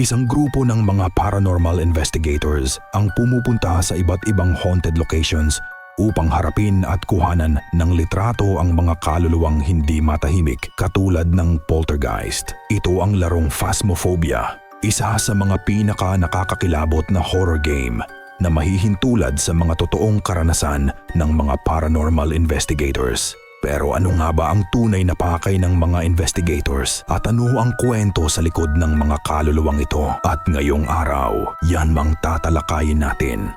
Isang grupo ng mga paranormal investigators ang pumupunta sa iba't ibang haunted locations upang harapin at kuhanan ng litrato ang mga kaluluwang hindi matahimik katulad ng poltergeist. Ito ang larong Phasmophobia, isa sa mga pinaka nakakakilabot na horror game na mahihintulad sa mga totoong karanasan ng mga paranormal investigators. Pero ano nga ba ang tunay na pakay ng mga investigators at ano ang kwento sa likod ng mga kaluluwang ito? At ngayong araw, yan mang tatalakayin natin.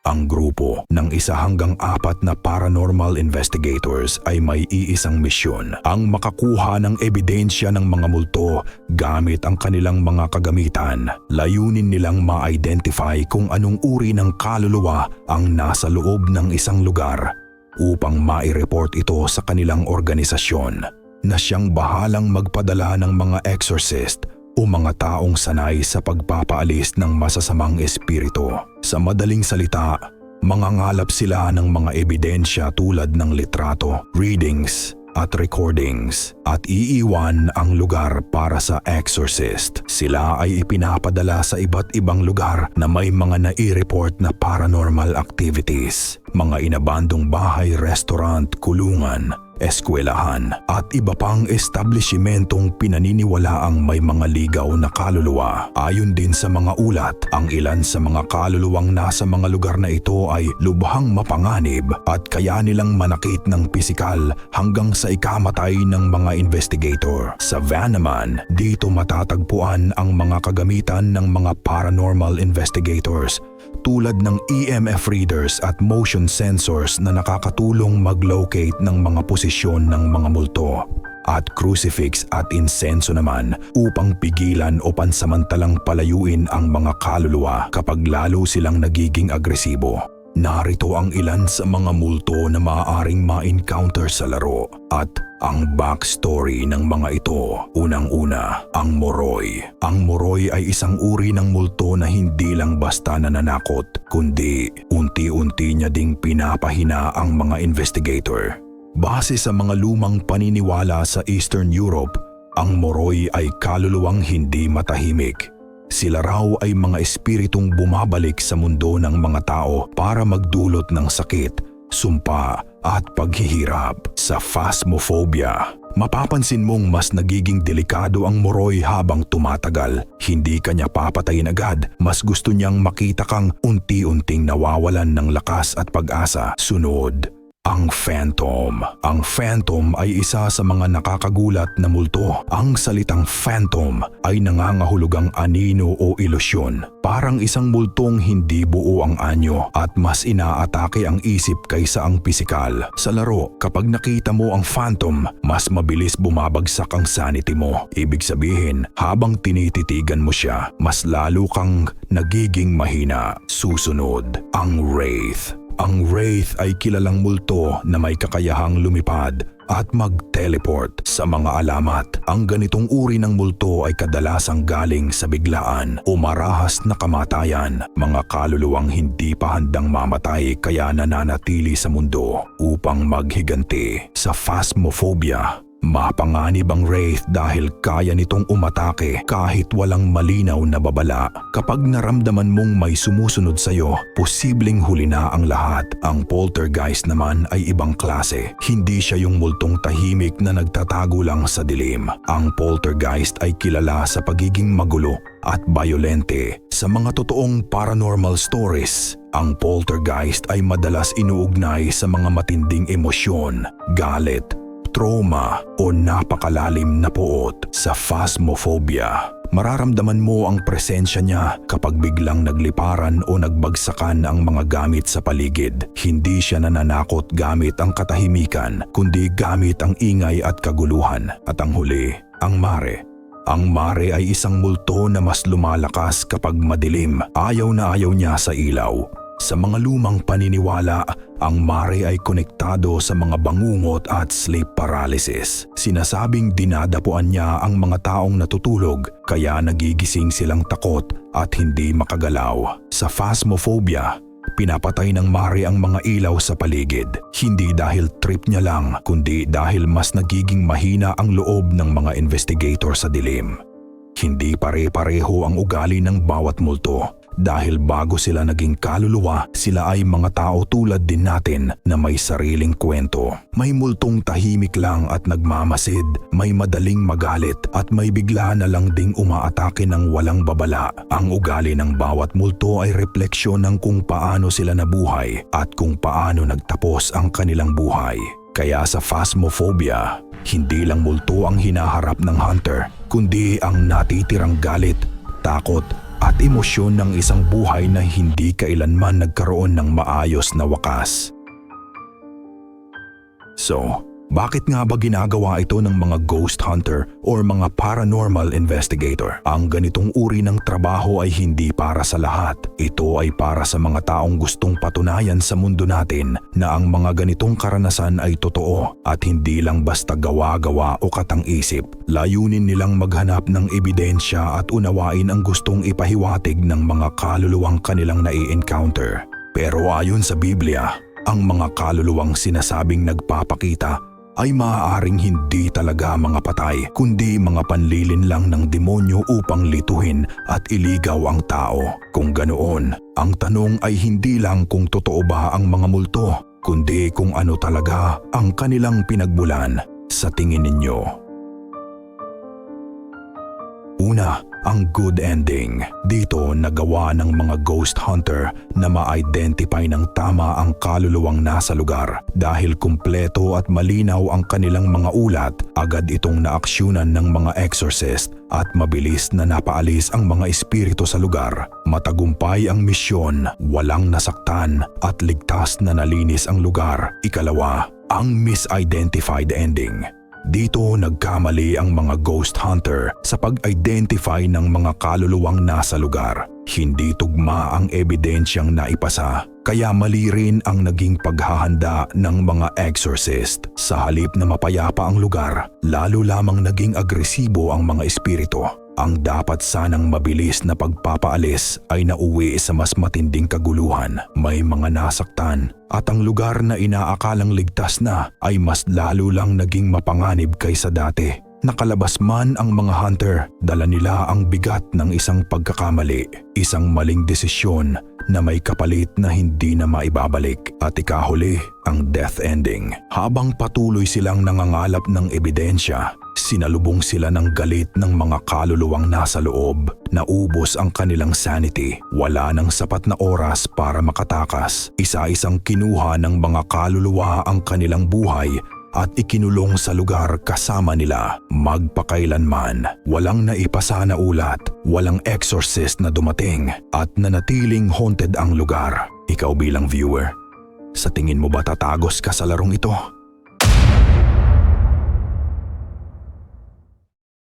Ang grupo ng 1 hanggang 4 na paranormal investigators ay may iisang misyon, ang makakuha ng ebidensya ng mga multo gamit ang kanilang mga kagamitan. Layunin nilang ma-identify kung anong uri ng kaluluwa ang nasa loob ng isang lugar upang mai-report ito sa kanilang organisasyon na siyang bahalang magpadala ng mga exorcist o mga taong sanay sa pagpapaalis ng masasamang espiritu. Sa madaling salita, mangangalap sila ng mga ebidensya tulad ng litrato, readings at recordings at iiwan ang lugar para sa exorcist. Sila ay ipinapadala sa iba't ibang lugar na may mga nai-report na paranormal activities, mga inabandong bahay, restaurant, kulungan, eskwelahan at iba pang establishmentong pinaniniwalaang may mga ligaw na kaluluwa. Ayon din sa mga ulat, ang ilan sa mga kaluluwang nasa mga lugar na ito ay lubhang mapanganib at kaya nilang manakit ng pisikal hanggang sa ikamatay ng mga investigator. Sa van naman, dito matatagpuan ang mga kagamitan ng mga paranormal investigators tulad ng EMF readers at motion sensors na nakakatulong mag-locate ng mga posisyon ng mga multo, at crucifix at insenso naman upang pigilan o pansamantalang palayuin ang mga kaluluwa kapag lalo silang nagiging agresibo. Narito ang ilan sa mga multo na maaaring ma-encounter sa laro at ang backstory ng mga ito. Unang-una, ang Moroi. Ang Moroi ay isang uri ng multo na hindi lang basta nananakot, kundi unti-unti niya ding pinapahina ang mga investigator. Base sa mga lumang paniniwala sa Eastern Europe, ang Moroi ay kaluluwang hindi matahimik. Sila raw ay mga espiritong bumabalik sa mundo ng mga tao para magdulot ng sakit, sumpa at paghihirap. Sa Phasmophobia, mapapansin mong mas nagiging delikado ang Moroi habang tumatagal. Hindi kanya papatayin agad, mas gusto niyang makita kang unti-unting nawawalan ng lakas at pag-asa. Sunod, ang Phantom. Ang Phantom ay isa sa mga nakakagulat na multo. Ang salitang Phantom ay nangangahulugang anino o ilusyon. Parang isang multong hindi buo ang anyo at mas inaatake ang isip kaysa ang pisikal. Sa laro, kapag nakita mo ang Phantom, mas mabilis bumabagsak ang sanity mo. Ibig sabihin, habang tinititigan mo siya, mas lalo kang nagiging mahina. Susunod, ang Wraith. Ang Wraith ay kilalang multo na may kakayahang lumipad at mag-teleport sa mga alamat. Ang ganitong uri ng multo ay kadalasang galing sa biglaan o marahas na kamatayan. Mga kaluluwang hindi pa handang mamatay kaya nananatili sa mundo upang maghiganti. Sa Phasmophobia, mapanganib ang Wraith dahil kaya nitong umatake kahit walang malinaw na babala. Kapag naramdaman mong may sumusunod sa'yo, posibleng huli na ang lahat. Ang poltergeist naman ay ibang klase. Hindi siya yung multong tahimik na nagtatago lang sa dilim. Ang poltergeist ay kilala sa pagiging magulo at bayolente. Sa mga totoong paranormal stories, ang poltergeist ay madalas inuugnay sa mga matinding emosyon, galit, trauma o napakalalim na poot. Sa Phasmophobia, mararamdaman mo ang presensya niya kapag biglang nagliparan o nagbagsakan ang mga gamit sa paligid. Hindi siya nananakot gamit ang katahimikan, kundi gamit ang ingay at kaguluhan. At ang huli, ang Mare. Ang Mare ay isang multo na mas lumalakas kapag madilim. Ayaw na ayaw niya sa ilaw. Sa mga lumang paniniwala, ang Mare ay konektado sa mga bangungot at sleep paralysis. Sinasabing dinadapuan niya ang mga taong natutulog kaya nagigising silang takot at hindi makagalaw. Sa Phasmophobia, pinapatay ng Mari ang mga ilaw sa paligid. Hindi dahil trip niya lang, kundi dahil mas nagiging mahina ang loob ng mga investigator sa dilim. Hindi pare-pareho ang ugali ng bawat multo. Dahil bago sila naging kaluluwa, sila ay mga tao tulad din natin na may sariling kwento. May multong tahimik lang at nagmamasid, may madaling magalit at may bigla na lang ding umaatake ng walang babala. Ang ugali ng bawat multo ay refleksyon ng kung paano sila nabuhay at kung paano nagtapos ang kanilang buhay. Kaya sa Phasmophobia, hindi lang multo ang hinaharap ng hunter, kundi ang natitirang galit, takot, at emosyon ng isang buhay na hindi kailanman nagkaroon ng maayos na wakas. So, bakit nga ba ginagawa ito ng mga ghost hunter o mga paranormal investigator? Ang ganitong uri ng trabaho ay hindi para sa lahat. Ito ay para sa mga taong gustong patunayan sa mundo natin na ang mga ganitong karanasan ay totoo at hindi lang basta gawa-gawa o katang-isip. Layunin nilang maghanap ng ebidensya at unawain ang gustong ipahiwatig ng mga kaluluwang kanilang nai-encounter. Pero ayon sa Biblia, ang mga kaluluwang sinasabing nagpapakita ay maaaring hindi talaga mga patay, kundi mga panlilin lang ng demonyo upang lituhin at iligaw ang tao. Kung ganoon, ang tanong ay hindi lang kung totoo ba ang mga multo, kundi kung ano talaga ang kanilang pinagmulan sa tingin ninyo. Una, ang good ending. Dito nagawa ng mga ghost hunter na ma-identify ng tama ang kaluluwang nasa lugar. Dahil kumpleto at malinaw ang kanilang mga ulat, agad itong naaksyonan ng mga exorcist at mabilis na napaalis ang mga espiritu sa lugar. Matagumpay ang misyon, walang nasaktan at ligtas na nalinis ang lugar. Ikalawa, ang misidentified ending. Dito nagkamali ang mga ghost hunter sa pag-identify ng mga kaluluwang nasa lugar. Hindi tugma ang ebidensyang naipasa, kaya mali rin ang naging paghahanda ng mga exorcist. Sa halip na mapayapa ang lugar, lalo lamang naging agresibo ang mga espiritu. Ang dapat sanang mabilis na pagpapaalis ay nauwi sa mas matinding kaguluhan. May mga nasaktan at ang lugar na inaakalang ligtas na ay mas lalo lang naging mapanganib kaysa dati. Nakalabas man ang mga hunter, dala nila ang bigat ng isang pagkakamali, isang maling desisyon na may kapalit na hindi na maibabalik at ikahuli ang death ending. Habang patuloy silang nangangalap ng ebidensya, sinalubong sila ng galit ng mga kaluluwang nasa loob. Naubos ang kanilang sanity. Wala nang sapat na oras para makatakas. Isa-isang kinuha ng mga kaluluwa ang kanilang buhay at ikinulong sa lugar kasama nila. Magpakailanman, walang naipasa na ulat, walang exorcist na dumating at nanatiling haunted ang lugar. Ikaw bilang viewer, sa tingin mo ba tatagos ka sa larong ito?